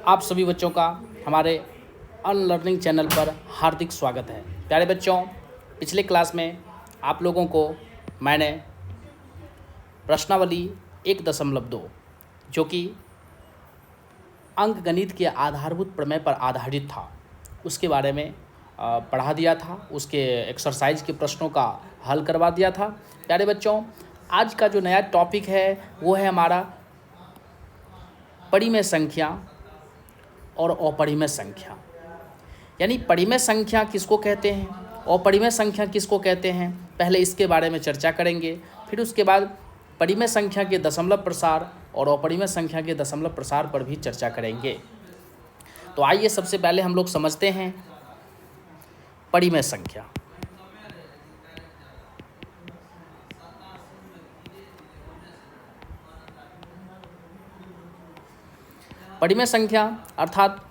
आप सभी बच्चों का हमारे अनलर्निंग चैनल पर हार्दिक स्वागत है। प्यारे बच्चों, पिछले क्लास में आप लोगों को मैंने प्रश्नावली 1.2 जो कि अंकगणित के आधारभूत प्रमेय पर आधारित था उसके बारे में पढ़ा दिया था। उसके एक्सरसाइज के प्रश्नों का हल करवा दिया था। प्यारे बच्चों, आज का जो नया टॉपिक है वो है हमारा परिमेय संख्या और अपरिमेय संख्या। यानी परिमेय संख्या किसको कहते हैं, अपरिमेय संख्या किसको कहते हैं, पहले इसके बारे में चर्चा करेंगे। फिर उसके बाद परिमेय संख्या के दशमलव प्रसार और अपरिमेय संख्या के दशमलव प्रसार पर भी चर्चा करेंगे। तो आइए सबसे पहले हम लोग समझते हैं परिमेय संख्या। परिमेय संख्या अर्थात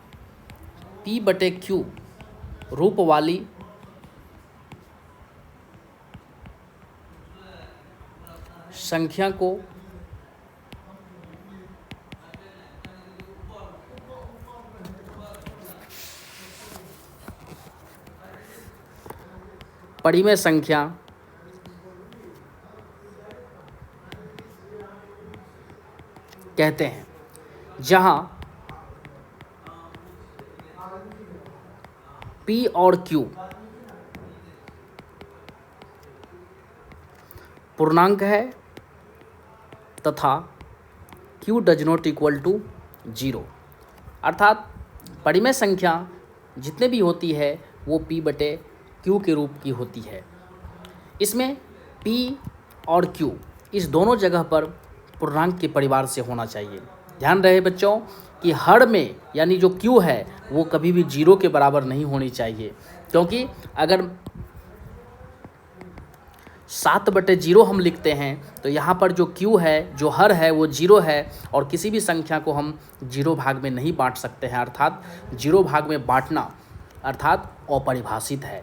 P/Q रूप वाली संख्या को परिमेय संख्या कहते हैं, जहां P और Q पूर्णांक है तथा Q does not equal to 0। अर्थात परिमेय संख्या जितने भी होती है वो P/Q के रूप की होती है। इसमें P और Q इस दोनों जगह पर पूर्णांक के परिवार से होना चाहिए। ध्यान रहे बच्चों कि हर में यानी जो Q है वो कभी भी 0 के बराबर नहीं होनी चाहिए, क्योंकि अगर 7/0 हम लिखते हैं तो यहाँ पर जो Q है, जो हर है वो 0 है और किसी भी संख्या को हम 0 भाग में नहीं बांट सकते हैं। अर्थात 0 भाग में बांटना अर्थात अपरिभाषित है।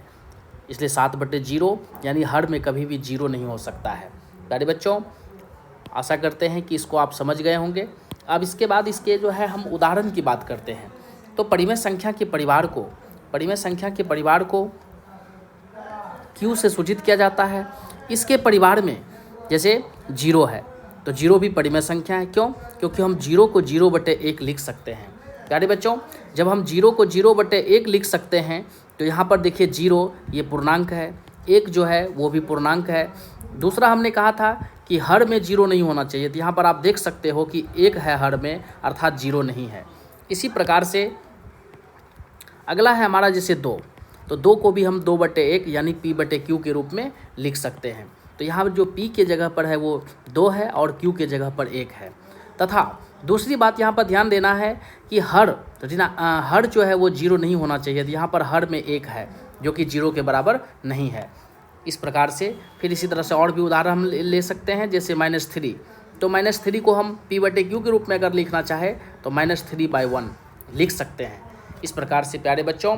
इसलिए 7/0 यानी हर में कभी भी 0 नहीं हो सकता है। प्यारे बच्चों, आशा करते हैं कि इसको आप समझ गए होंगे। अब इसके बाद इसके जो है हम उदाहरण की बात करते हैं। तो परिमेय संख्या के परिवार को Q से सूचित किया जाता है। इसके परिवार में जैसे 0 है तो 0 भी परिमेय संख्या है। क्यों? क्योंकि हम 0 को 0/1 लिख सकते हैं। प्यारे बच्चों, जब हम 0 को 0/1 लिख सकते हैं तो यहाँ पर देखिए 0 ये पूर्णांक है, 1 जो है वो भी पूर्णांक है। दूसरा हमने कहा था कि हर में 0 नहीं होना चाहिए, तो यहाँ पर आप देख सकते हो कि 1 है हर में अर्थात 0 नहीं है। इसी प्रकार से अगला है हमारा जैसे 2, तो 2 को भी हम 2/1 यानी P/Q के रूप में लिख सकते हैं। तो यहाँ जो P के जगह पर है वो 2 है और Q के जगह पर 1 है। तथा दूसरी बात यहाँ पर ध्यान देना है कि हर जो है वो 0 नहीं होना चाहिए, तो यहाँ पर हर में 1 है जो कि 0 के बराबर नहीं है। इस प्रकार से फिर इसी तरह से और भी उदाहरण हम ले सकते हैं, जैसे -3। तो -3 को हम P/Q के रूप में अगर लिखना चाहे तो -3/1 लिख सकते हैं। इस प्रकार से प्यारे बच्चों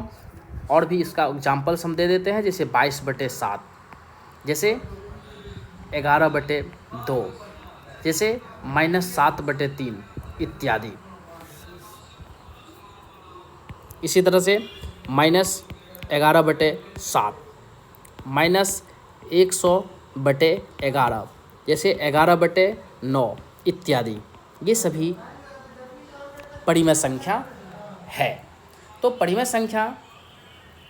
और भी इसका एग्जाम्पल्स हम दे देते हैं, जैसे 22/7, जैसे 11/2, जैसे -7/3 इत्यादि। इसी तरह से -11/7, -100/11, जैसे 11/9 इत्यादि। ये सभी परिमेय संख्या है। तो परिमेय संख्या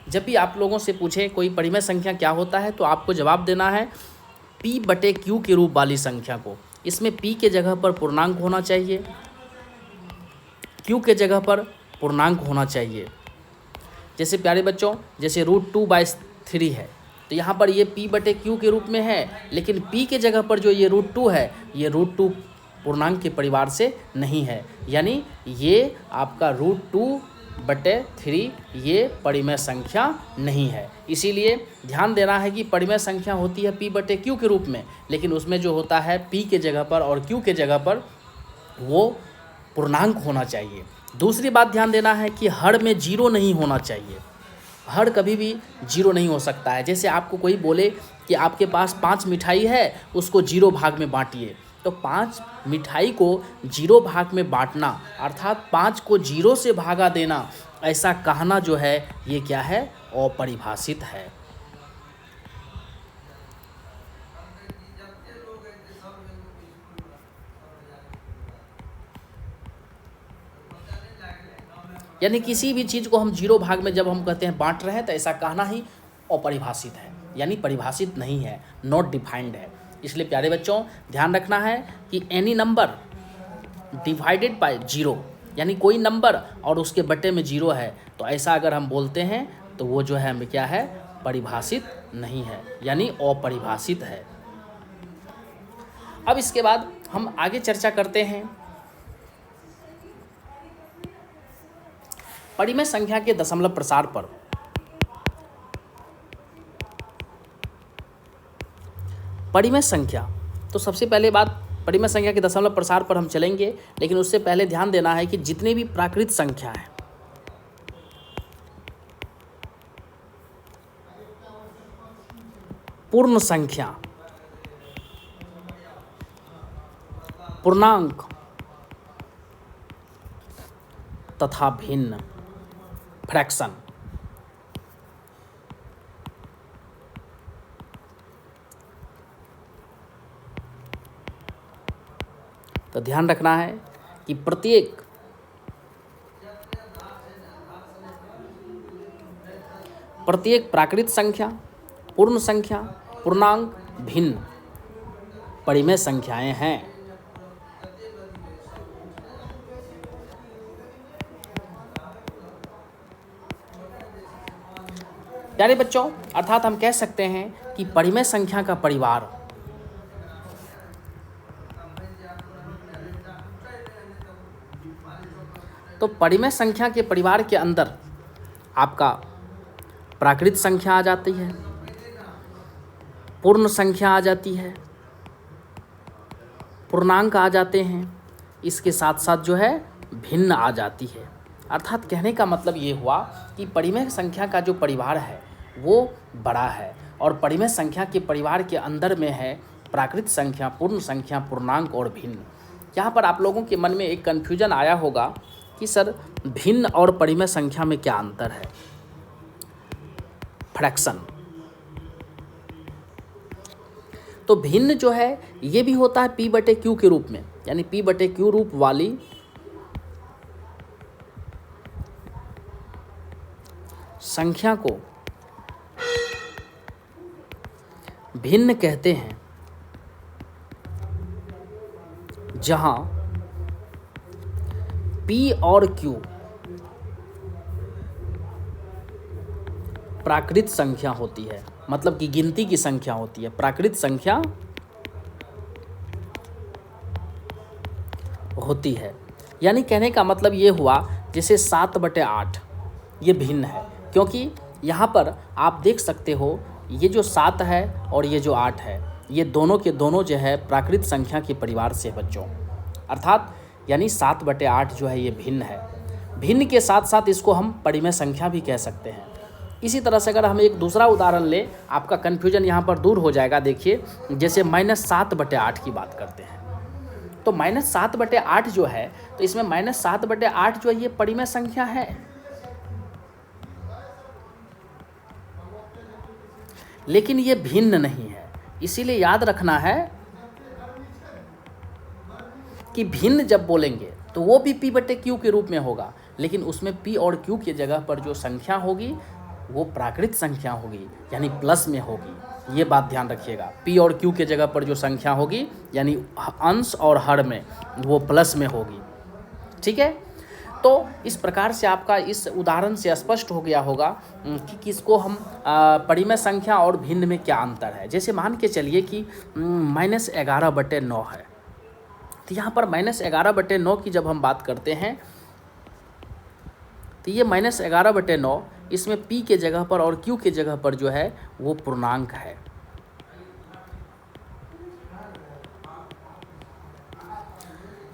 जब भी आप लोगों से पूछे कोई परिमेय संख्या क्या होता है तो आपको जवाब देना है P/Q के रूप वाली संख्या को। इसमें P के जगह पर पूर्णांक होना चाहिए, Q के जगह पर पूर्णांक होना चाहिए। जैसे प्यारे बच्चों जैसे √2/3 है तो यहाँ पर ये P/Q के रूप में है, लेकिन P के जगह पर जो ये √2 है ये √2 पूर्णांक के परिवार से नहीं है, यानी ये आपका √2/3 ये परिमेय संख्या नहीं है। इसीलिए ध्यान देना है कि परिमेय संख्या होती है P/Q के रूप में, लेकिन उसमें जो होता है P के जगह पर और Q के जगह पर वो पूर्णांक होना चाहिए। दूसरी बात ध्यान देना है कि हर में 0 नहीं होना चाहिए। हर कभी भी 0 नहीं हो सकता है। जैसे आपको कोई बोले कि आपके पास 5 मिठाई है, उसको 0 भाग में बांटिए, तो 5 मिठाई को 0 भाग में बांटना अर्थात 5 को 0 से भागा देना, ऐसा कहना जो है ये क्या है, अपरिभाषित है। यानी किसी भी चीज़ को हम 0 भाग में जब हम कहते हैं बांट रहे हैं तो ऐसा कहना ही अपरिभाषित है, यानी परिभाषित नहीं है, नॉट डिफाइंड है। इसलिए प्यारे बच्चों ध्यान रखना है कि एनी नंबर डिवाइडेड बाय 0, यानी कोई नंबर और उसके बटे में 0 है, तो ऐसा अगर हम बोलते हैं तो वो जो है हमें क्या है, परिभाषित नहीं है, यानी अपरिभाषित है। अब इसके बाद हम आगे चर्चा करते हैं परिमेय संख्या के दशमलव प्रसार पर। परिमेय संख्या, तो सबसे पहले बात परिमेय संख्या के दशमलव प्रसार पर हम चलेंगे, लेकिन उससे पहले ध्यान देना है कि जितनी भी प्राकृत संख्या है, पूर्ण संख्या, पूर्णांक तथा भिन्न, फ्रैक्शन, तो ध्यान रखना है कि प्रत्येक प्राकृत संख्या, पूर्ण संख्या, पूर्णांक, भिन्न परिमेय संख्याएं हैं। प्यारे बच्चों, अर्थात हम कह सकते हैं कि परिमेय संख्या का परिवार तो परिमेय संख्या के परिवार के अंदर आपका प्राकृत संख्या आ जाती है, पूर्ण संख्या आ जाती है, पूर्णांक आ जाते हैं, इसके साथ साथ जो है भिन्न आ जाती है। अर्थात कहने का मतलब ये हुआ कि परिमेय संख्या का जो परिवार है वो बड़ा है, और परिमेय संख्या के परिवार के अंदर में है प्राकृत संख्या, पूर्ण संख्या, पूर्णांक और भिन्न। यहाँ पर आप लोगों के मन में एक कन्फ्यूजन आया होगा कि सर भिन्न और परिमेय संख्या में क्या अंतर है। फ्रैक्शन, तो भिन्न जो है ये भी होता है P/Q के रूप में, यानी P/Q रूप वाली संख्या को भिन्न कहते हैं, जहां P और Q प्राकृत संख्या होती है, मतलब कि गिनती की संख्या होती है, प्राकृत संख्या होती है। यानी कहने का मतलब ये हुआ जैसे 7/8 ये भिन्न है, क्योंकि यहाँ पर आप देख सकते हो ये जो 7 है और ये जो 8 है, ये दोनों के दोनों जो है प्राकृत संख्या के परिवार से बच्चों, अर्थात यानी 7/8 जो है ये भिन्न है। भिन्न के साथ साथ इसको हम परिमेय संख्या भी कह सकते हैं। इसी तरह से अगर हम एक दूसरा उदाहरण ले, आपका कन्फ्यूजन यहाँ पर दूर हो जाएगा। देखिए जैसे -7/8 की बात करते हैं, तो -7/8 जो है, तो इसमें -7/8 जो है ये परिमेय संख्या है, लेकिन ये भिन्न नहीं है। इसीलिए याद रखना है कि भिन्न जब बोलेंगे तो वो भी P/Q के रूप में होगा, लेकिन उसमें P और Q की जगह पर जो संख्या होगी वो प्राकृत संख्या होगी, यानी प्लस में होगी। ये बात ध्यान रखिएगा, P और Q के जगह पर जो संख्या होगी यानी अंश और हर में वो प्लस में होगी। ठीक है, तो इस प्रकार से आपका इस उदाहरण से स्पष्ट हो गया होगा कि किसको हम परिमेय संख्या और भिन्न में क्या अंतर है। जैसे मान के चलिए कि -11/9 है, तो यहाँ पर -11/9 की जब हम बात करते हैं तो ये -11/9 इसमें P के जगह पर और Q के जगह पर जो है वो पूर्णांक है।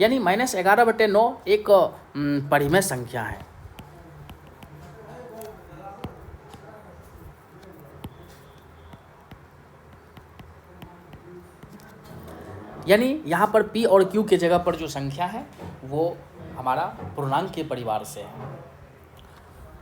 यानी -11/9 एक परिमेय संख्या है। यानी यहाँ पर p और q के जगह पर जो संख्या है वो हमारा पूर्णांक के परिवार से है।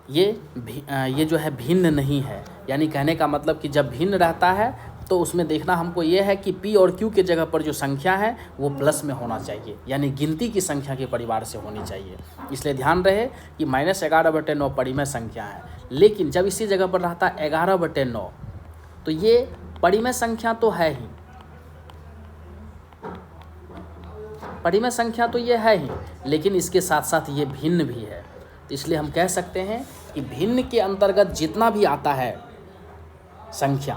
ये जो है भिन्न नहीं है, यानी कहने का मतलब कि जब भिन्न रहता है तो उसमें देखना हमको ये है कि p और q के जगह पर जो संख्या है वो प्लस में होना चाहिए, यानी गिनती की संख्या के परिवार से होनी चाहिए। इसलिए ध्यान रहे कि -11/9 परिमेय संख्या है, लेकिन जब इसी जगह पर रहता है 11/9 तो ये परिमेय संख्या तो है ही, परिमेय संख्या तो ये है ही, लेकिन इसके साथ साथ ये भिन्न भी है। तो इसलिए हम कह सकते हैं कि भिन्न के अंतर्गत जितना भी आता है संख्या,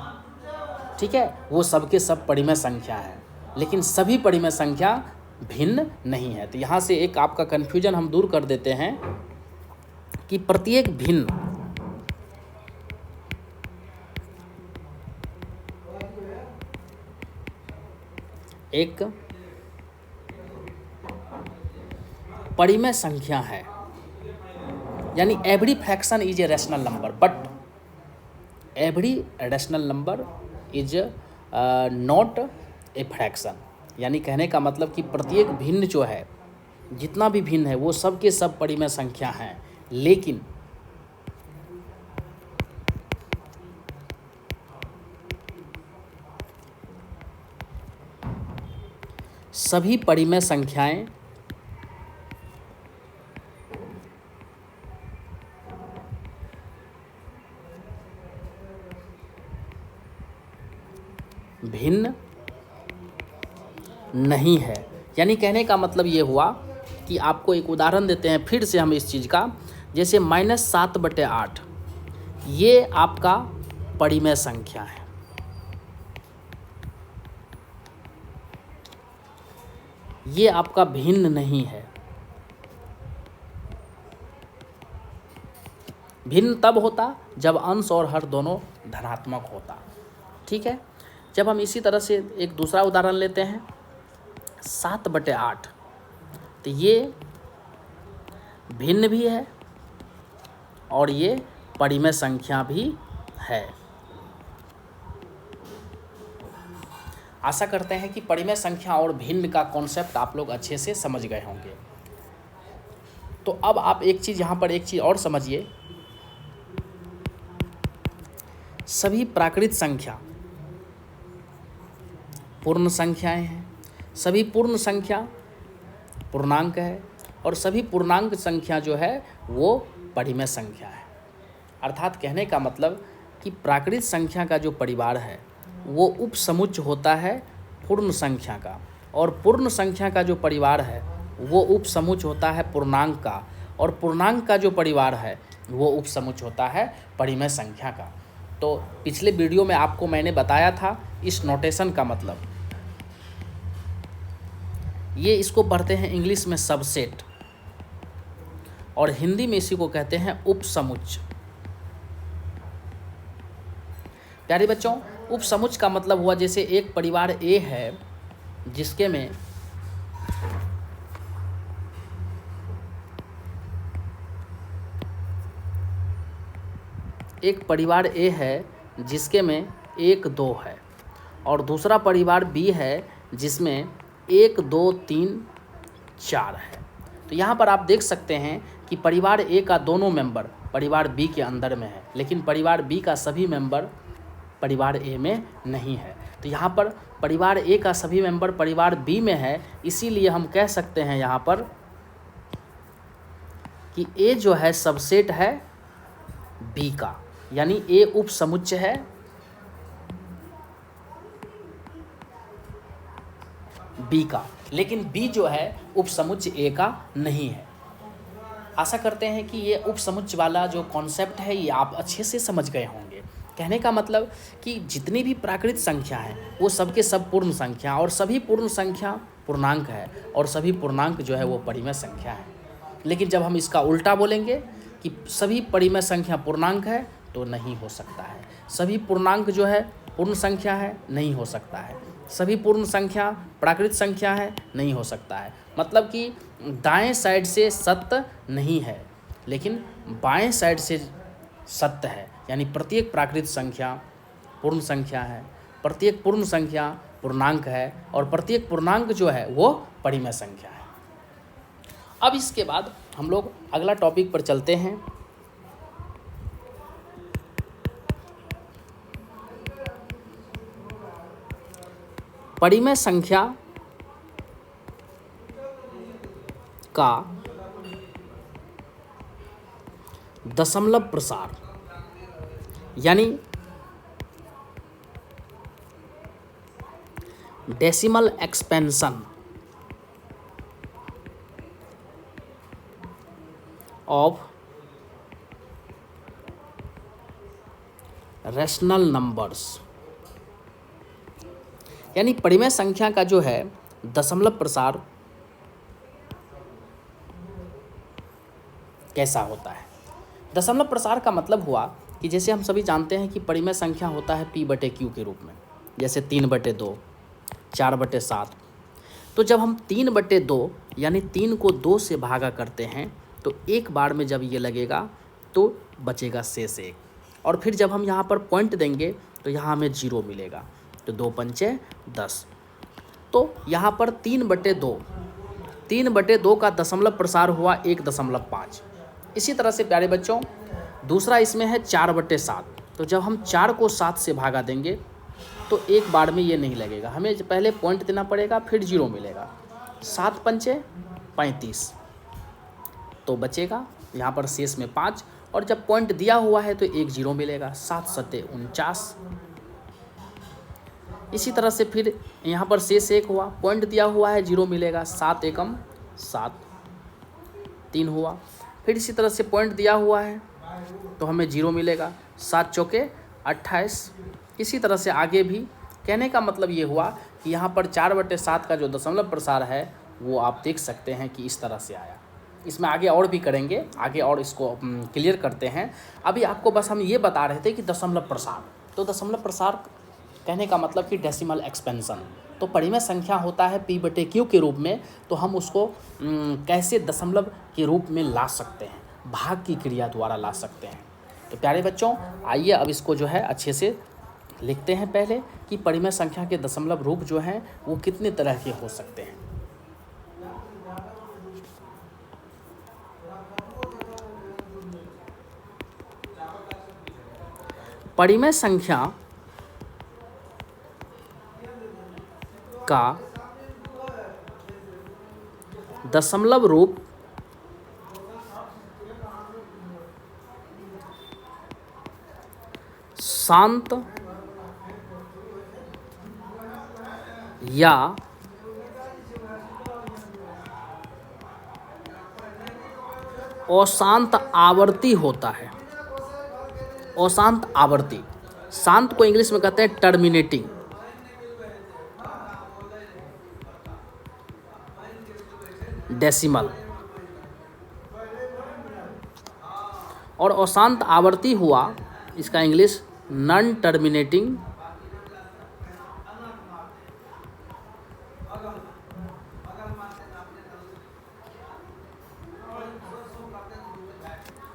ठीक है, वो सबके सब परिमेय संख्या है, लेकिन सभी परिमेय संख्या भिन्न नहीं है। तो यहाँ से एक आपका कन्फ्यूजन हम दूर कर देते हैं कि प्रत्येक भिन्न एक परिमेय संख्या है, यानी every fraction is a rational number but every rational number is not a fraction. यानी कहने का मतलब कि प्रत्येक भिन्न जो है, जितना भी भिन्न है वो सब के सब परिमेय संख्या हैं, लेकिन सभी परिमेय संख्याएं भिन्न नहीं है। यानी कहने का मतलब ये हुआ कि आपको एक उदाहरण देते हैं फिर से हम इस चीज़ का, जैसे -7/8 ये आपका परिमेय संख्या है, ये आपका भिन्न नहीं है। भिन्न तब होता जब अंश और हर दोनों धनात्मक होता, ठीक है। जब हम इसी तरह से एक दूसरा उदाहरण लेते हैं 7/8, तो ये भिन्न भी है और ये परिमेय संख्या भी है। आशा करते हैं कि परिमेय संख्या और भिन्न का कॉन्सेप्ट आप लोग अच्छे से समझ गए होंगे। तो अब आप एक चीज़ यहाँ पर एक चीज़ और समझिए, सभी प्राकृत संख्या पूर्ण संख्याएं हैं, सभी पूर्ण संख्या पूर्णांक है और सभी पूर्णांक संख्या जो है वो परिमेय संख्या है। अर्थात कहने का मतलब कि प्राकृत संख्या का जो परिवार है वो उपसमुच्चय होता है पूर्ण संख्या का, और पूर्ण संख्या का जो परिवार है वो उपसमुच्चय होता है पूर्णांक का, और पूर्णांक का जो परिवार है वो उपसमुच्चय होता है परिमेय संख्या का। तो पिछले वीडियो में आपको मैंने बताया था इस नोटेशन का मतलब, ये इसको पढ़ते हैं इंग्लिश में सबसेट और हिंदी में इसी को कहते हैं उपसमुच्चय। प्यारे बच्चों, उपसमुच्चय का मतलब हुआ जैसे एक परिवार ए है जिसके में एक परिवार ए है जिसके में 1 2 है, और दूसरा परिवार बी है जिसमें 1 2 3 4 है। तो यहाँ पर आप देख सकते हैं कि परिवार ए का दोनों मेंबर परिवार बी के अंदर में है, लेकिन परिवार बी का सभी मेंबर परिवार ए में नहीं है। तो यहाँ पर परिवार ए का सभी मेंबर परिवार बी में है, इसीलिए हम कह सकते हैं यहाँ पर कि ए जो है सबसेट है बी का, यानी ए उपसमुच्चय है बी का, लेकिन बी जो है उपसमुच्चय ए का नहीं है। आशा करते हैं कि ये उपसमुच्चय वाला जो कॉन्सेप्ट है ये आप अच्छे से समझ गए होंगे। कहने का मतलब कि जितनी भी प्राकृत संख्या है वो सबके सब पूर्ण संख्या, और सभी पूर्ण संख्या पूर्णांक है, और सभी पूर्णांक जो है वो परिमेय संख्या है। लेकिन जब हम इसका उल्टा बोलेंगे कि सभी परिमेय संख्या पूर्णांक है तो नहीं हो सकता है, सभी पूर्णांक जो है पूर्ण संख्या है नहीं हो सकता है, सभी पूर्ण संख्या प्राकृत संख्या है नहीं हो सकता है। मतलब कि दाएं साइड से सत्य नहीं है लेकिन बाएं साइड से सत्य है, यानी प्रत्येक प्राकृत संख्या पूर्ण संख्या है, प्रत्येक पूर्ण संख्या पूर्णांक है और प्रत्येक पूर्णांक जो है वो परिमेय संख्या है। अब इसके बाद हम लोग अगला टॉपिक पर चलते हैं। परिमेय संख्या का दशमलव प्रसार यानी decimal expansion of rational numbers, यानी परिमेय संख्या का जो है दशमलव प्रसार कैसा होता है। दशमलव प्रसार का मतलब हुआ कि जैसे हम सभी जानते हैं कि परिमेय संख्या होता है P/Q के रूप में, जैसे 3/2, 4/7। तो जब हम 3/2 यानी 3 को 2 से भागा करते हैं तो एक बार में जब ये लगेगा तो बचेगा शेष 1, और फिर जब हम यहाँ पर पॉइंट देंगे तो यहाँ हमें 0 मिलेगा, तो 2 पंचे 10। तो यहाँ पर 3/2 का दशमलव प्रसार हुआ 1.5। इसी तरह से प्यारे बच्चों दूसरा इसमें है 4/7। तो जब हम 4 को 7 से भागा देंगे तो एक बार में ये नहीं लगेगा, हमें पहले पॉइंट देना पड़ेगा, फिर 0 मिलेगा। 7 पंचे 35, तो बचेगा यहाँ पर शेष में 5, और जब पॉइंट दिया हुआ है तो 1 0 मिलेगा। 7 सत्ते 49। इसी तरह से फिर यहाँ पर शेष 1 हुआ, पॉइंट दिया हुआ है 0 मिलेगा। 7 एकम 7, 3 हुआ। फिर इसी तरह से पॉइंट दिया हुआ है तो हमें 0 मिलेगा। 7 चौके 28। इसी तरह से आगे भी। कहने का मतलब ये हुआ कि यहाँ पर 4/7 का जो दशमलव प्रसार है वो आप देख सकते हैं कि इस तरह से आया। इसमें आगे और भी करेंगे, आगे और इसको क्लियर करते हैं। अभी आपको बस हम ये बता रहे थे कि दशमलव प्रसार, तो दशमलव प्रसार कहने का मतलब कि डेसिमल एक्सपेंशन, तो परिमेय संख्या होता है P/Q के रूप में, तो हम उसको कैसे दशमलव के रूप में ला सकते हैं, भाग की क्रिया द्वारा ला सकते हैं। तो प्यारे बच्चों आइए अब इसको जो है अच्छे से लिखते हैं पहले कि परिमेय संख्या के दशमलव रूप जो हैं वो कितने तरह के हो सकते हैं। परिमेय संख्या का दशमलव रूप शांत या अशांत आवर्ती होता है। अशांत आवर्ती, शांत को इंग्लिश में कहते हैं टर्मिनेटिंग, डेसिमल, और अशांत आवर्ती हुआ इसका English non terminating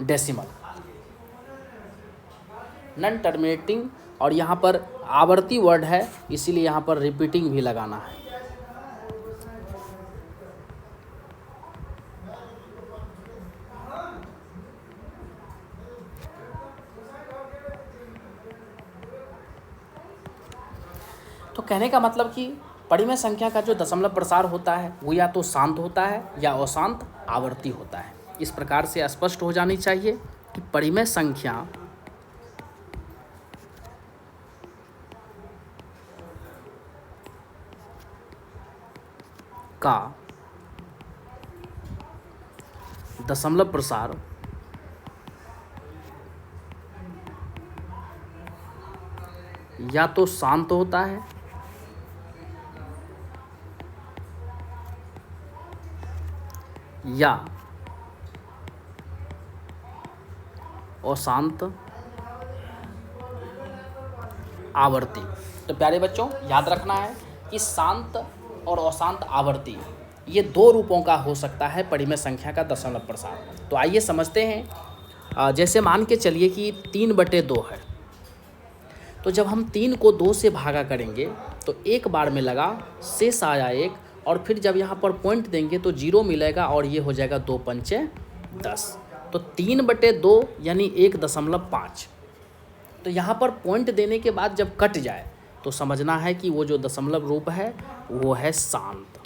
decimal, non terminating. और यहाँ पर आवर्ती वर्ड है इसीलिए यहाँ पर रिपीटिंग भी लगाना है। तो कहने का मतलब कि परिमेय संख्या का जो दशमलव प्रसार होता है वो या तो शांत होता है या अशांत आवर्ती होता है। इस प्रकार से स्पष्ट हो जानी चाहिए कि परिमेय संख्या का दशमलव प्रसार या तो शांत होता है या अशांत आवर्ती। तो प्यारे बच्चों याद रखना है कि शांत और अशांत आवर्ती ये दो रूपों का हो सकता है परिमेय संख्या का दशमलव प्रसार। तो आइए समझते हैं। जैसे मान के चलिए कि 3/2 है, तो जब हम 3 को 2 से भागा करेंगे तो एक बार में लगा, शेष आया 1, और फिर जब यहाँ पर पॉइंट देंगे तो 0 मिलेगा और ये हो जाएगा 2 पंचे 10। तो 3/2 यानी 1.5। तो यहाँ पर पॉइंट देने के बाद जब कट जाए तो समझना है कि वो जो दशमलव रूप है वो है शांत।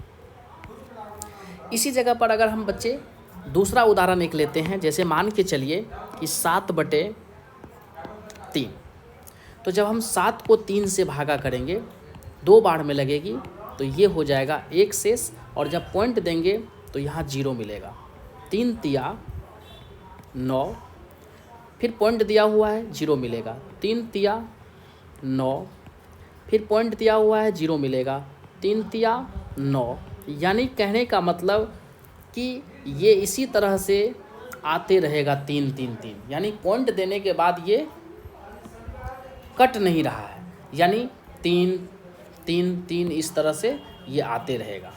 इसी जगह पर अगर हम बच्चे दूसरा उदाहरण एक लेते हैं, जैसे मान के चलिए कि 7/3। तो जब हम 7 को 3 से भागा करेंगे 2 बार में लगेगी, तो ये हो जाएगा 1 शेष, और जब पॉइंट देंगे तो यहाँ 0 मिलेगा। 3 तिया 9, फिर पॉइंट दिया हुआ है 0 मिलेगा। 3 तिया 9, फिर पॉइंट दिया हुआ है 0 मिलेगा। 3 तिया 9, यानी कहने का मतलब कि ये इसी तरह से आते रहेगा 3 3 3, यानी पॉइंट देने के बाद ये कट नहीं रहा है, यानी 3 3 3 इस तरह से ये आते रहेगा।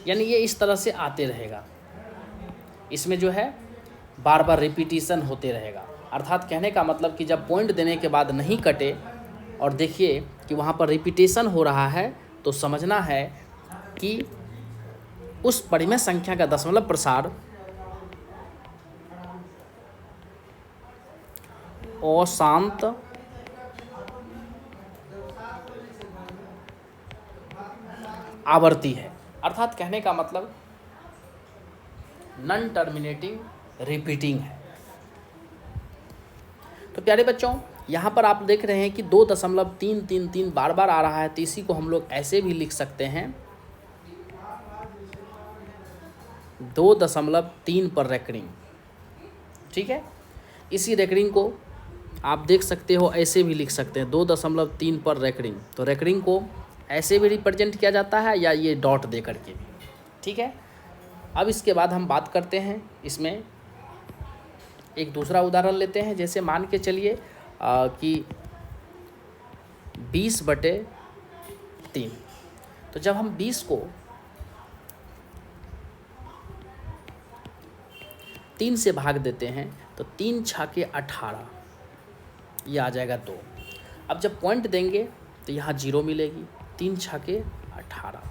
यानी ये इस तरह से आते रहेगा, इसमें जो है बार बार रिपीटिशन होते रहेगा। अर्थात कहने का मतलब कि जब पॉइंट देने के बाद नहीं कटे और देखिए कि वहाँ पर रिपीटेशन हो रहा है, तो समझना है कि उस परिमेय संख्या का दशमलव प्रसार अशांत आवर्ती है। अर्थात कहने का मतलब नॉन टर्मिनेटिंग रिपीटिंग है। तो प्यारे बच्चों, यहाँ पर आप देख रहे हैं कि 2.333 बार बार आ रहा है, तो इसी को हम लोग ऐसे भी लिख सकते हैं 2.3 पर रेकरिंग। ठीक है, इसी रेकरिंग को आप देख सकते हो, ऐसे भी लिख सकते हैं 2.3 पर रेकरिंग। तो रेकरिंग को ऐसे भी रिप्रेजेंट किया जाता है या ये डॉट दे करके भी। ठीक है, अब इसके बाद हम बात करते हैं, इसमें एक दूसरा उदाहरण लेते हैं। जैसे मान के चलिए कि 20/3। तो जब हम 20 को 3 से भाग देते हैं तो 3 छाके 18, ये आ जाएगा 2। अब जब पॉइंट देंगे तो यहाँ 0 मिलेगी। 3 छाके 18।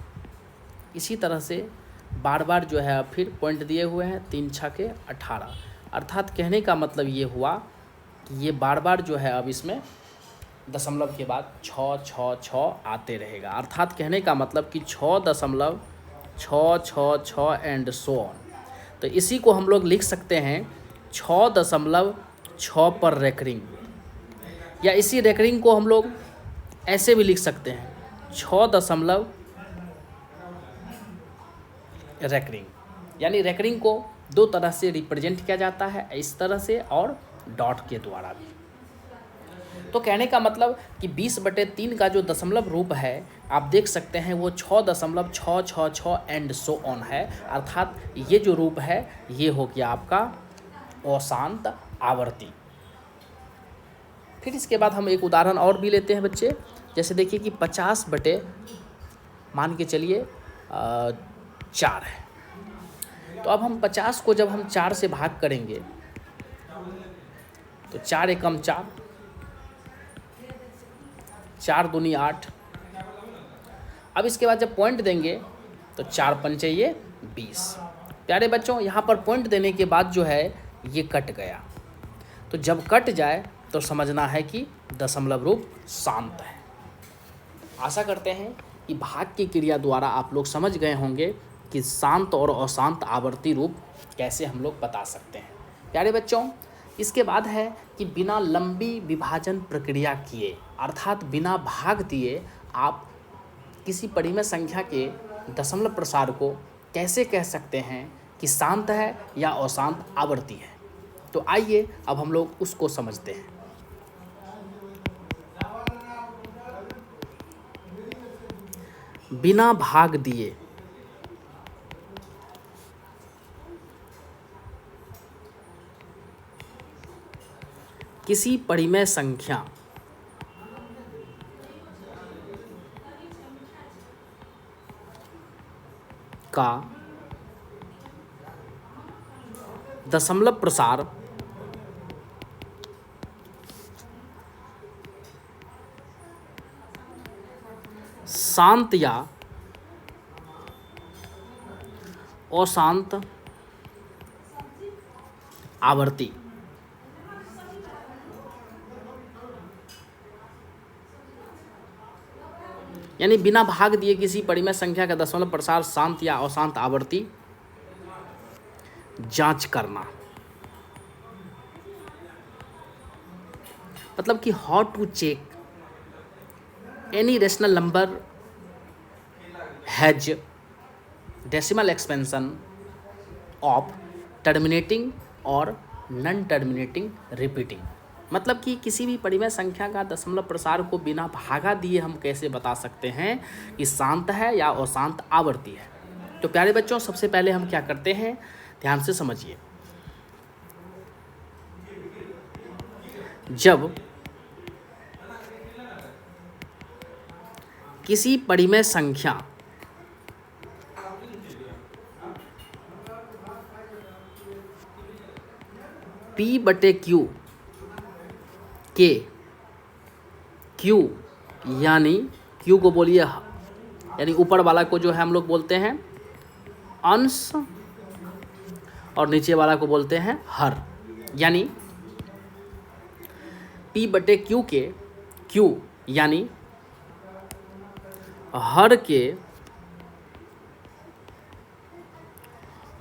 इसी तरह से बार बार जो है फिर पॉइंट दिए हुए हैं 3 छाके 18। अर्थात कहने का मतलब ये हुआ कि ये बार बार जो है अब इसमें दशमलव के बाद 6 6 6 आते रहेगा। अर्थात कहने का मतलब कि 6.666 एंड सो ऑन। तो इसी को हम लोग लिख सकते हैं 6.6 पर रेकरिंग, या इसी रेकरिंग को हम लोग ऐसे भी लिख सकते हैं 6 रेकरिंग। यानी रेकरिंग को 2 तरह से रिप्रेजेंट किया जाता है, इस तरह से और डॉट के द्वारा भी। तो कहने का मतलब कि 20/3 का जो दशमलव रूप है आप देख सकते हैं वो 6.666 एंड सो ऑन है। अर्थात ये जो रूप है ये हो गया आपका अशांत आवर्ती। फिर इसके बाद हम एक उदाहरण और भी लेते हैं बच्चे। जैसे देखिए कि 50/ मान के चलिए 4 है। तो अब हम 50 को जब हम 4 से भाग करेंगे तो 4 एकम 4, 4 दूनी 8। अब इसके बाद जब पॉइंट देंगे तो 4 पंचे ये 20। प्यारे बच्चों, यहाँ पर पॉइंट देने के बाद जो है ये कट गया। तो जब कट जाए तो समझना है कि दशमलव रूप शांत है। आशा करते हैं कि भाग की क्रिया द्वारा आप लोग समझ गए होंगे कि शांत और अशांत आवर्ती रूप कैसे हम लोग बता सकते हैं। प्यारे बच्चों, इसके बाद है कि बिना लंबी विभाजन प्रक्रिया किए, अर्थात बिना भाग दिए आप किसी परिमेय संख्या के दशमलव प्रसार को कैसे कह सकते हैं कि शांत है या अशांत आवर्ती है। तो आइए अब हम लोग उसको समझते हैं। बिना भाग दिए किसी परिमेय संख्या का दशमलव प्रसार शांत या अशांत आवर्ती। यानी बिना भाग दिए किसी परिमेय संख्या का दशमलव प्रसार शांत या अशांत आवर्ती जांच करना। मतलब कि how to check any rational number has decimal expansion of terminating और नॉन टर्मिनेटिंग रिपीटिंग। मतलब कि किसी भी परिमेय संख्या का दशमलव प्रसार को बिना भागा दिए हम कैसे बता सकते हैं कि शांत है या अशांत आवर्ती है। तो प्यारे बच्चों, सबसे पहले हम क्या करते हैं, ध्यान से समझिए। जब किसी परिमेय संख्या P/Q के Q यानी Q को बोलिए, यानी ऊपर वाला को जो है हम लोग बोलते हैं अंश और नीचे वाला को बोलते हैं हर। यानी P/Q के Q यानी हर के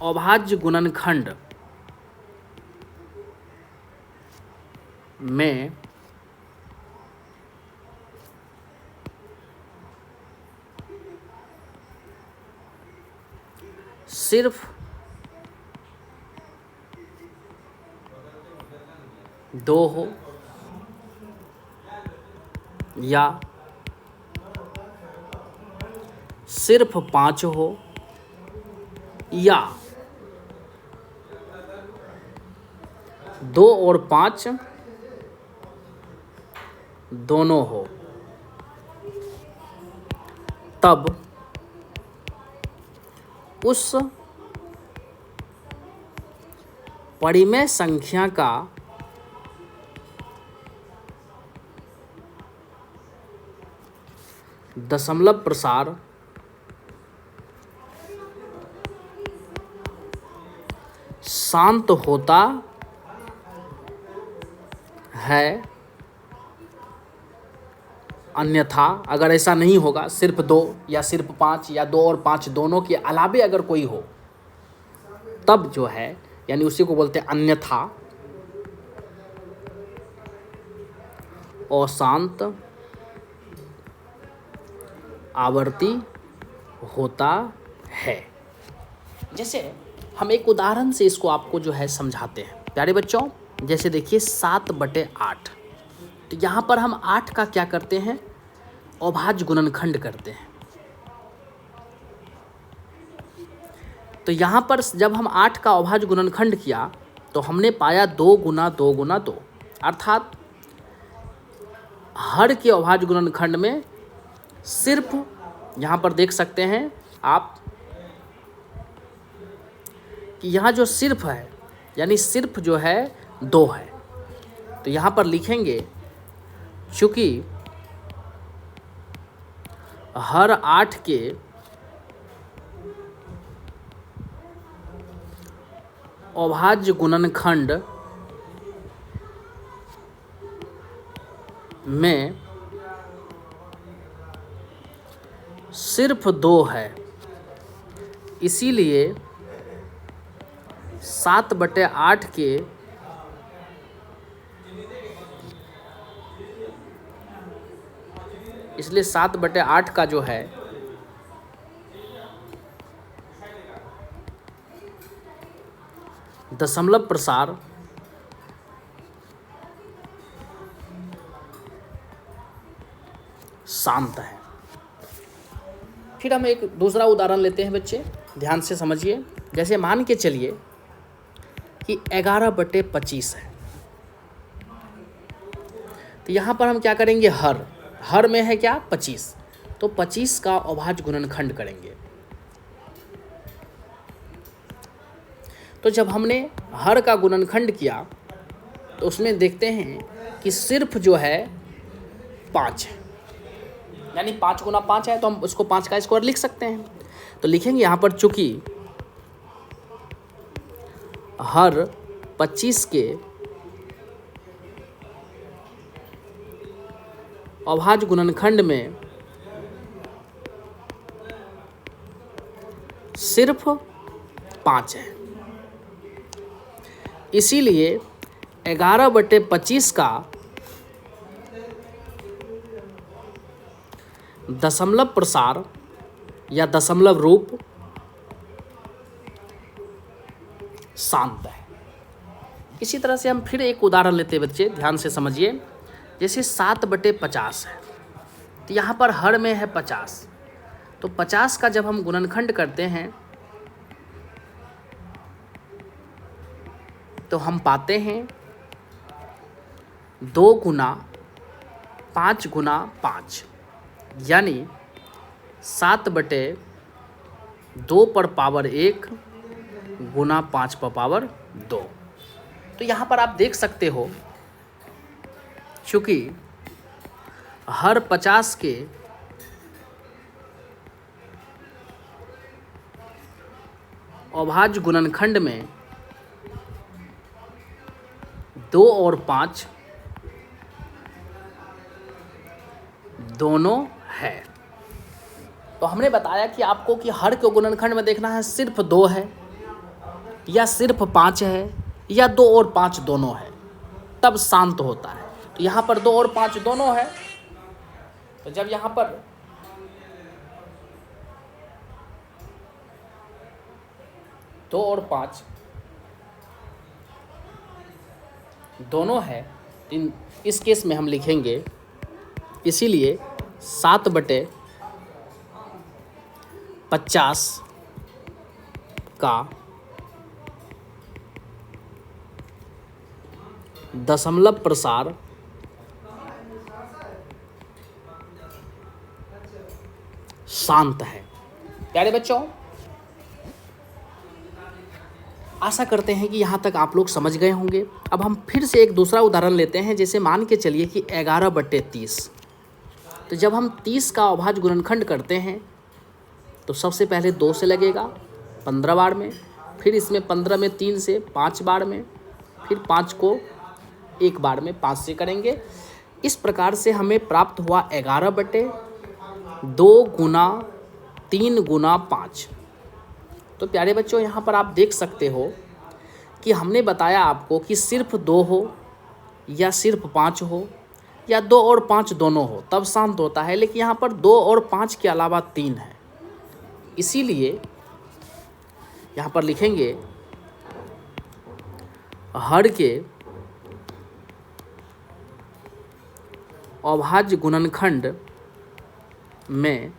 अभाज्य गुणनखंड में सिर्फ दो हो या सिर्फ 5 हो या 2 और 5 दोनों हो, तब उस परिमेय संख्या का दशमलव प्रसार शांत होता है। अन्यथा अगर ऐसा नहीं होगा, सिर्फ 2 या सिर्फ 5 या 2 और 5 दोनों के अलावे अगर कोई हो, तब जो है, यानी उसी को बोलते हैं अन्यथा अशांत आवर्ती होता है। जैसे हम एक उदाहरण से इसको आपको जो है समझाते हैं प्यारे बच्चों। जैसे देखिए 7/8, तो यहाँ पर हम 8 का क्या करते हैं, अभाज्य गुणनखंड करते हैं। तो यहाँ पर जब हम 8 का अभाज्य गुणनखंड किया तो हमने पाया 2 गुना 2 गुना 2, अर्थात हर के अभाज्य गुणनखंड में सिर्फ, यहाँ पर देख सकते हैं आप कि यहाँ जो सिर्फ है, यानी सिर्फ जो है 2 है। तो यहाँ पर लिखेंगे चूँकि हर 8 के अभाज्य गुणनखंड में सिर्फ 2 है, इसीलिए 7/8 के इसलिए 7/8 का जो है दशमलव प्रसार शांत है। फिर हम एक दूसरा उदाहरण लेते हैं बच्चे, ध्यान से समझिए। जैसे मान के चलिए कि 11/25 है, तो यहाँ पर हम क्या करेंगे, हर में है क्या 25, तो 25 का अभाज्य गुणनखंड करेंगे। तो जब हमने हर का गुणनखंड किया तो उसमें देखते हैं कि सिर्फ जो है 5 है, यानी 5 गुना 5 है, तो हम उसको 5 का स्क्वायर लिख सकते हैं। तो लिखेंगे यहाँ पर चूंकि हर 25 के अभाज्य गुणनखंड में सिर्फ 5 है, इसीलिए 11/25 का दशमलव प्रसार या दशमलव रूप शांत है। इसी तरह से हम फिर एक उदाहरण लेते हैं बच्चे, ध्यान से समझिए। जैसे 7/50 है, तो यहाँ पर हर में है 50, तो 50 का जब हम गुणनखंड करते हैं तो हम पाते हैं 2 गुना 5 गुना 5, यानी 7/2 पर पावर 1 गुना 5 पर पावर 2। तो यहाँ पर आप देख सकते हो, चूँकि हर 50 के अभाज्य गुणनखंड में 2 और 5 दोनों है। तो हमने बताया कि आपको कि हर के गुणनखंड में देखना है सिर्फ 2 है या सिर्फ 5 है या 2 और 5 दोनों है, तब शांत होता है। तो यहाँ पर 2 और 5 दोनों है, तो जब यहाँ पर दो और 5 दोनों है, इस केस में हम लिखेंगे, इसीलिए 7/50 का दशमलव प्रसार शांत है। प्यारे बच्चों, आशा करते हैं कि यहाँ तक आप लोग समझ गए होंगे। अब हम फिर से एक दूसरा उदाहरण लेते हैं। जैसे मान के चलिए कि 11/30, तो जब हम 30 का अभाज्य गुणनखंड करते हैं तो सबसे पहले 2 से लगेगा 15 बार में, फिर इसमें 15 में 3 से 5 बार में, फिर 5 को 1 बार में 5 से करेंगे। इस प्रकार से हमें प्राप्त हुआ 11/2 गुना 3 गुना 5। तो प्यारे बच्चों, यहाँ पर आप देख सकते हो कि हमने बताया आपको कि सिर्फ 2 हो या सिर्फ 5 हो या 2 और 5 दोनों हो तब शांत होता है, लेकिन यहाँ पर 2 और 5 के अलावा 3 है, इसीलिए यहाँ पर लिखेंगे हर के अभाज्य गुणनखंड में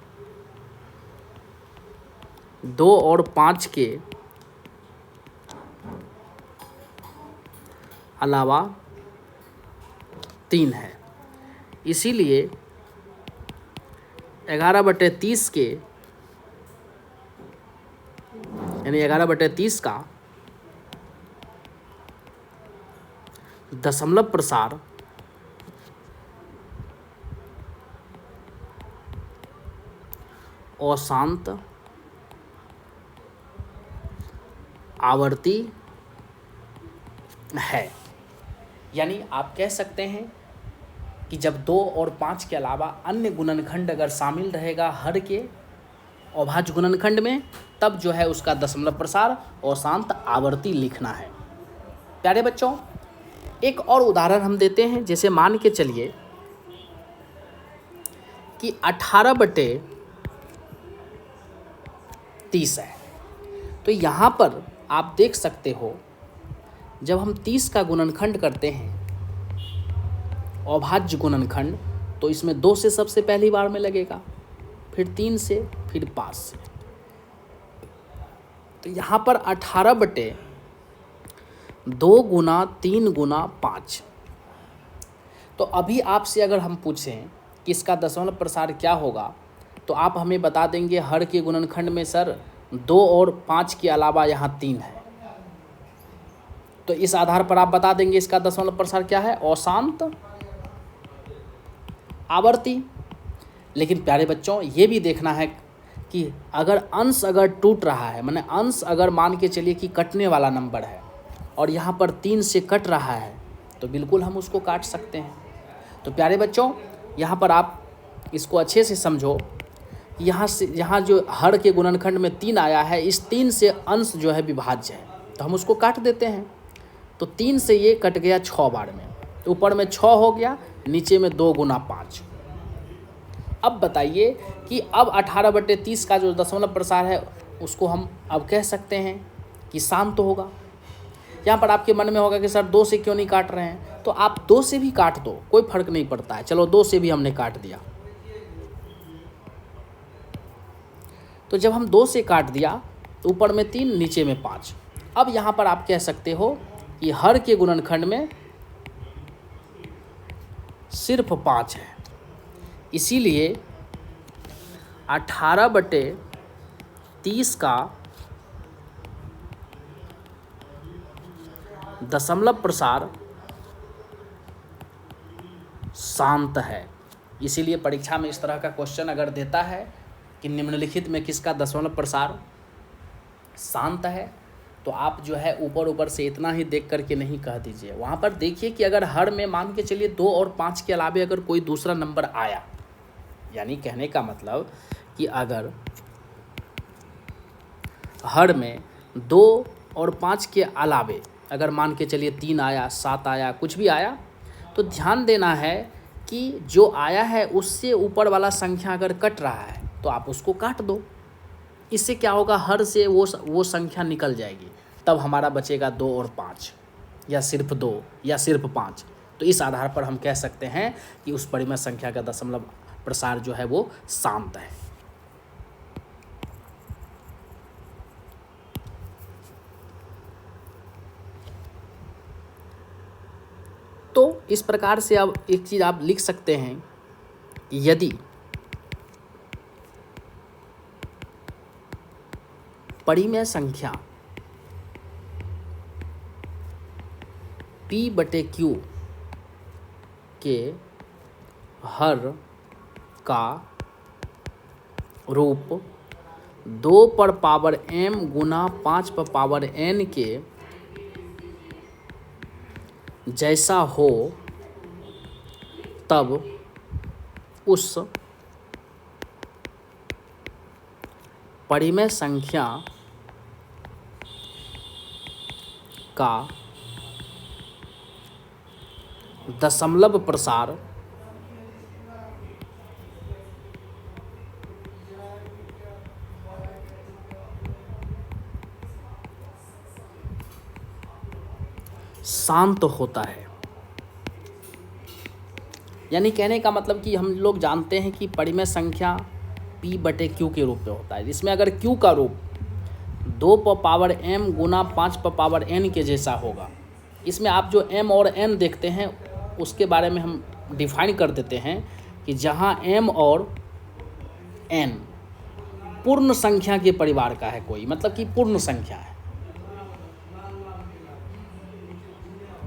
2 और 5 के अलावा 3 है, इसीलिए 11/30 के यानी 11/30 का दशमलव प्रसार अशांत आवर्ती है। यानी आप कह सकते हैं कि जब 2 और 5 के अलावा अन्य गुणनखंड अगर शामिल रहेगा हर के अभाज्य गुणनखंड में, तब जो है उसका दशमलव प्रसार अशांत आवर्ती लिखना है। प्यारे बच्चों, एक और उदाहरण हम देते हैं। जैसे मान के चलिए कि 18/30 है, तो यहाँ पर आप देख सकते हो जब हम 30 का गुणनखंड करते हैं अभाज्य गुणनखंड, तो इसमें 2 से सबसे पहली बार में लगेगा, फिर 3 से, फिर 5 से। तो यहाँ पर 18/2 गुना 3 गुना 5। तो अभी आपसे अगर हम पूछें कि इसका दशमलव प्रसार क्या होगा, तो आप हमें बता देंगे हर के गुणनखंड में सर 2 और 5 के अलावा यहाँ 3 है। तो इस आधार पर आप बता देंगे इसका दशमलव प्रसार क्या है, अशांत आवर्ती। लेकिन प्यारे बच्चों ये भी देखना है कि अगर अंश अगर टूट रहा है, माने अंश अगर मान के चलिए कि कटने वाला नंबर है और यहाँ पर 3 से कट रहा है, तो बिल्कुल हम उसको काट सकते हैं। तो प्यारे बच्चों यहाँ पर आप इसको अच्छे से समझो। यहाँ जो हर के गुणनखंड में 3 आया है, इस 3 से अंश जो है विभाज्य है, तो हम उसको काट देते हैं। तो 3 से ये कट गया 6 बार में, तो ऊपर में 6 हो गया, नीचे में 2 गुना 5। अब बताइए कि अब 18/30 का जो दशमलव प्रसार है उसको हम अब कह सकते हैं कि शांत होगा। यहाँ पर आपके मन में होगा कि सर 2 से क्यों नहीं काट रहे हैं, तो आप 2 से भी काट दो, कोई फर्क नहीं पड़ता है। चलो 2 से भी हमने काट दिया। तो जब हम 2 से काट दिया तो ऊपर में 3 नीचे में 5। अब यहाँ पर आप कह सकते हो कि हर के गुणनखंड में सिर्फ 5 है, इसीलिए 18/30 का दशमलव प्रसार शांत है। इसीलिए परीक्षा में इस तरह का क्वेश्चन अगर देता है कि निम्नलिखित में किसका दशमलव प्रसार शांत है, तो आप जो है ऊपर से इतना ही देख करके नहीं कह दीजिए। वहाँ पर देखिए कि अगर हर में मान के चलिए 2 और 5 के अलावे अगर कोई दूसरा नंबर आया, यानी कहने का मतलब कि अगर हर में 2 और 5 के अलावे अगर मान के चलिए 3 आया, 7 आया, कुछ भी आया, तो ध्यान देना है कि जो आया है उससे ऊपर वाला संख्या अगर कट रहा है तो आप उसको काट दो। इससे क्या होगा, हर से वो संख्या निकल जाएगी, तब हमारा बचेगा 2 और 5 या सिर्फ 2 या सिर्फ 5। तो इस आधार पर हम कह सकते हैं कि उस परिमेय संख्या का दशमलव प्रसार जो है वो शांत है। तो इस प्रकार से अब एक चीज़ आप लिख सकते हैं कि यदि परिमेय संख्या P/Q के हर का रूप 2m गुना 5n के जैसा हो, तब उस परिमेय संख्या का दशमलव प्रसार शांत होता है। यानी कहने का मतलब कि हम लोग जानते हैं कि परिमेय संख्या P/Q के रूप में होता है। इसमें अगर Q का रूप 2m गुना 5n के जैसा होगा, इसमें आप जो m और n देखते हैं उसके बारे में हम डिफाइन कर देते हैं कि जहाँ m और n पूर्ण संख्या के परिवार का है कोई, मतलब कि पूर्ण संख्या है,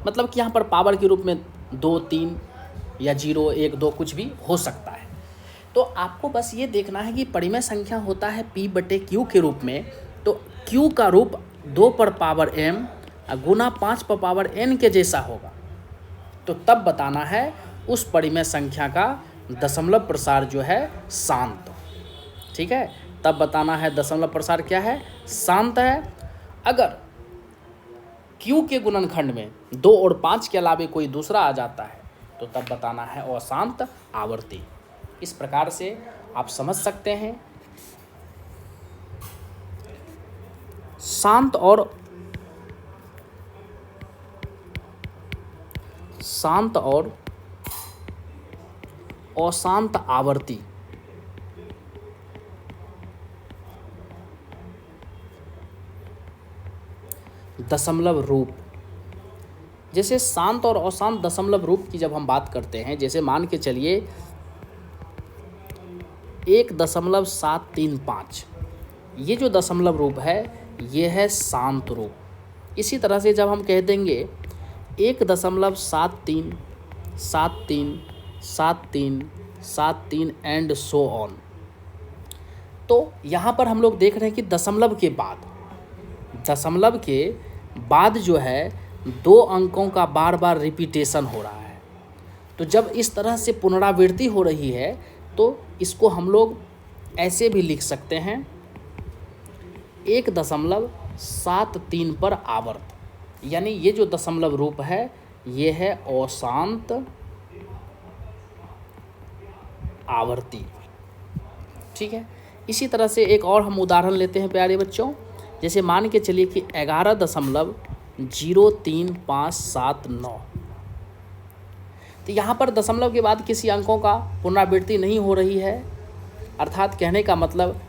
मतलब कि यहाँ पर पावर के रूप में 2, 3 या 0, 1, 2 कुछ भी हो सकता है। तो आपको बस ये देखना है कि परिमेय संख्या होता है P/Q के रूप में, तो Q का रूप 2m गुना 5n के जैसा होगा, तो तब बताना है उस परिमेय संख्या का दशमलव प्रसार जो है शांत। ठीक है, तब बताना है दशमलव प्रसार क्या है, शांत है। अगर Q के गुणनखंड में 2 और 5 के अलावे कोई दूसरा आ जाता है तो तब बताना है अशांत आवर्ती। इस प्रकार से आप समझ सकते हैं शांत और अशांत आवर्ती दशमलव रूप। जैसे शांत और अशांत दशमलव रूप की जब हम बात करते हैं, जैसे मान के चलिए 1.735, ये जो दशमलव रूप है ये है शांत रूप। इसी तरह से जब हम कह देंगे 1.73 73 73 73 एंड सो ऑन, तो यहाँ पर हम लोग देख रहे हैं कि दशमलव के बाद जो है 2 अंकों का बार बार रिपीटेशन हो रहा है। तो जब इस तरह से पुनरावृत्ति हो रही है तो इसको हम लोग ऐसे भी लिख सकते हैं 1.73 पर आवर्त, यानी ये जो दशमलव रूप है ये है अशांत आवर्ती। ठीक है, इसी तरह से एक और हम उदाहरण लेते हैं प्यारे बच्चों। जैसे मान के चलिए कि 11.03579, तो यहाँ पर दशमलव के बाद किसी अंकों का पुनरावृत्ति नहीं हो रही है, अर्थात कहने का मतलब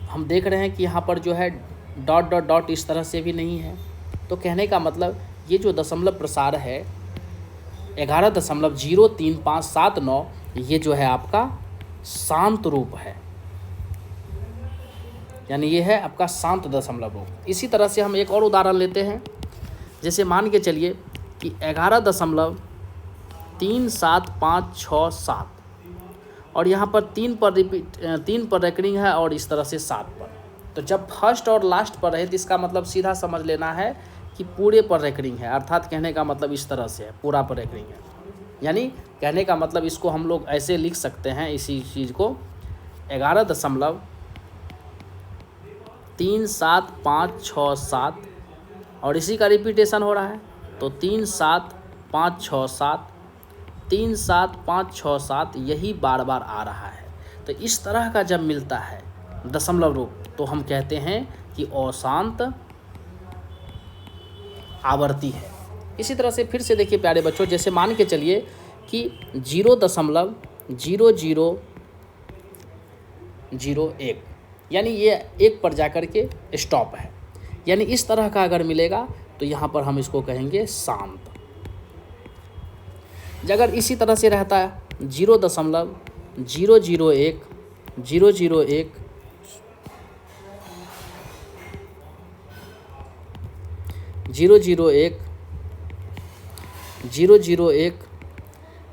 हम देख रहे हैं कि यहाँ पर जो है डॉट डॉट डॉट इस तरह से भी नहीं है। तो कहने का मतलब ये जो दशमलव प्रसार है 11.03579 ये जो है आपका शांत रूप है, यानी ये है आपका शांत दशमलव रूप। इसी तरह से हम एक और उदाहरण लेते हैं। जैसे मान के चलिए कि 11.37567 और यहाँ पर 3 पर रेकरिंग है और इस तरह से 7 पर। तो जब फर्स्ट और लास्ट पर है तो इसका मतलब सीधा समझ लेना है कि पूरे पर रेकरिंग है, अर्थात कहने का मतलब इस तरह से है, पूरा पर रेकरिंग है। यानी कहने का मतलब इसको हम लोग ऐसे लिख सकते हैं, इसी चीज़ को 11.37567 और इसी का रिपीटेशन हो रहा है, तो 37567 37567 यही बार बार आ रहा है। तो इस तरह का जब मिलता है दशमलव रूप तो हम कहते हैं कि अशांत आवर्ती है। इसी तरह से फिर से देखिए प्यारे बच्चों, जैसे मान के चलिए कि 0.0001 यानी ये 1 पर जाकर के स्टॉप है, यानी इस तरह का अगर मिलेगा तो यहाँ पर हम इसको कहेंगे शांत। अगर इसी तरह से रहता है 0.001 001 001 001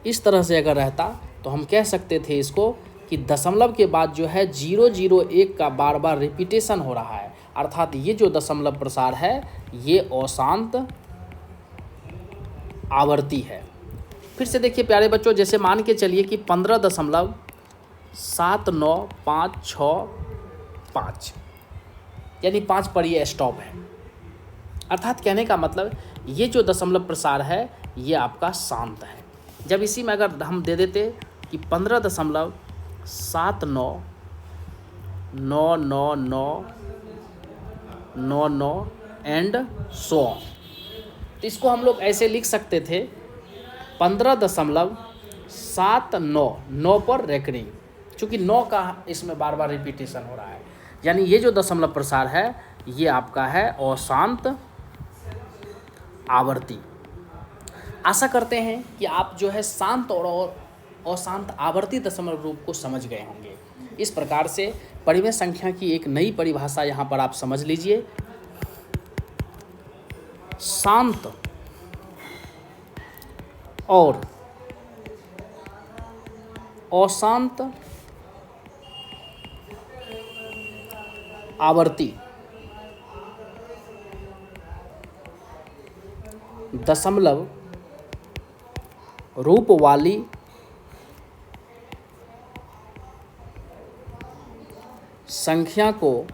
इस तरह से अगर रहता तो हम कह सकते थे इसको कि दशमलव के बाद जो है 001 का बार बार रिपीटेशन हो रहा है, अर्थात ये जो दशमलव प्रसार है ये अशांत आवर्ती है। फिर से देखिए प्यारे बच्चों, जैसे मान के चलिए कि 15.79565 यानी 5 पर ये स्टॉप है, अर्थात कहने का मतलब ये जो दशमलव प्रसार है ये आपका शांत है। जब इसी में अगर हम दे देते कि 15.7999999 एंड सो ऑन, तो इसको हम लोग ऐसे लिख सकते थे 15.799 पर रेकरिंग, चूँकि 9 का इसमें बार बार रिपीटेशन हो रहा है, यानी ये जो दशमलव प्रसार है ये आपका है अशांत आवर्ती। आशा करते हैं कि आप जो है शांत और अशांत आवर्ती दशमलव रूप को समझ गए होंगे। इस प्रकार से परिमेय संख्या की एक नई परिभाषा यहाँ पर आप समझ लीजिए। शांत और अशांत आवर्ती दशमलव रूप वाली संख्या को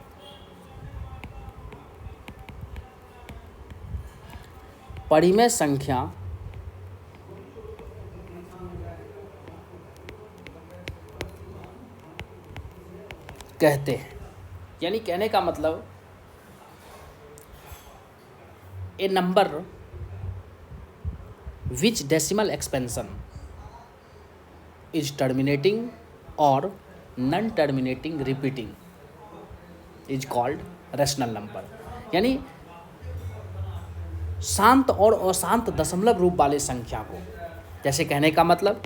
परिमेय संख्या कहते हैं। यानी कहने का मतलब ए number which decimal expansion is terminating or non-terminating repeating is called rational number। यानी शांत और अशांत दशमलव रूप वाले संख्या को, जैसे कहने का मतलब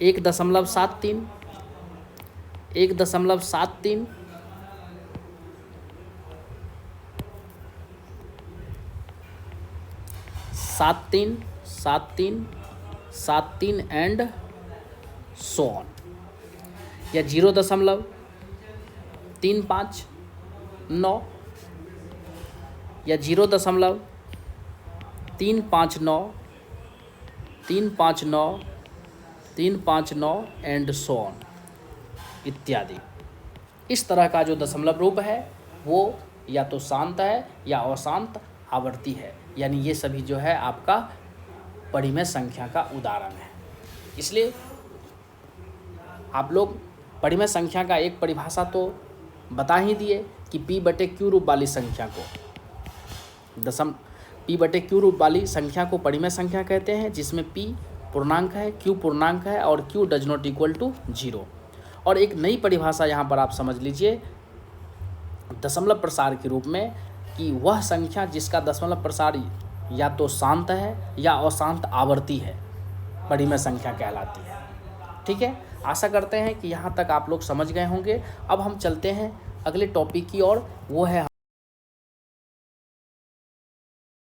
1.73 1.73 7 3 एंड सो ऑन, या 0.359 या 0.359 एंड सो ऑन इत्यादि। इस तरह का जो दशमलव रूप है वो या तो शांत है या अशांत आवर्ती है, यानी ये सभी जो है आपका परिमेय संख्या का उदाहरण है। इसलिए आप लोग परिमेय संख्या का एक परिभाषा तो बता ही दिए कि p/q रूप वाली संख्या को p/q रूप वाली संख्या को परिमेय संख्या कहते हैं, जिसमें p पूर्णांक है, q पूर्णांक है और q does not equal to 0। और एक नई परिभाषा यहाँ पर आप समझ लीजिए दशमलव प्रसार के रूप में, कि वह संख्या जिसका दशमलव प्रसार या तो शांत है या अशांत आवर्ती है, परिमेय संख्या कहलाती है। ठीक है, आशा करते हैं कि यहाँ तक आप लोग समझ गए होंगे। अब हम चलते हैं अगले टॉपिक की ओर, वो है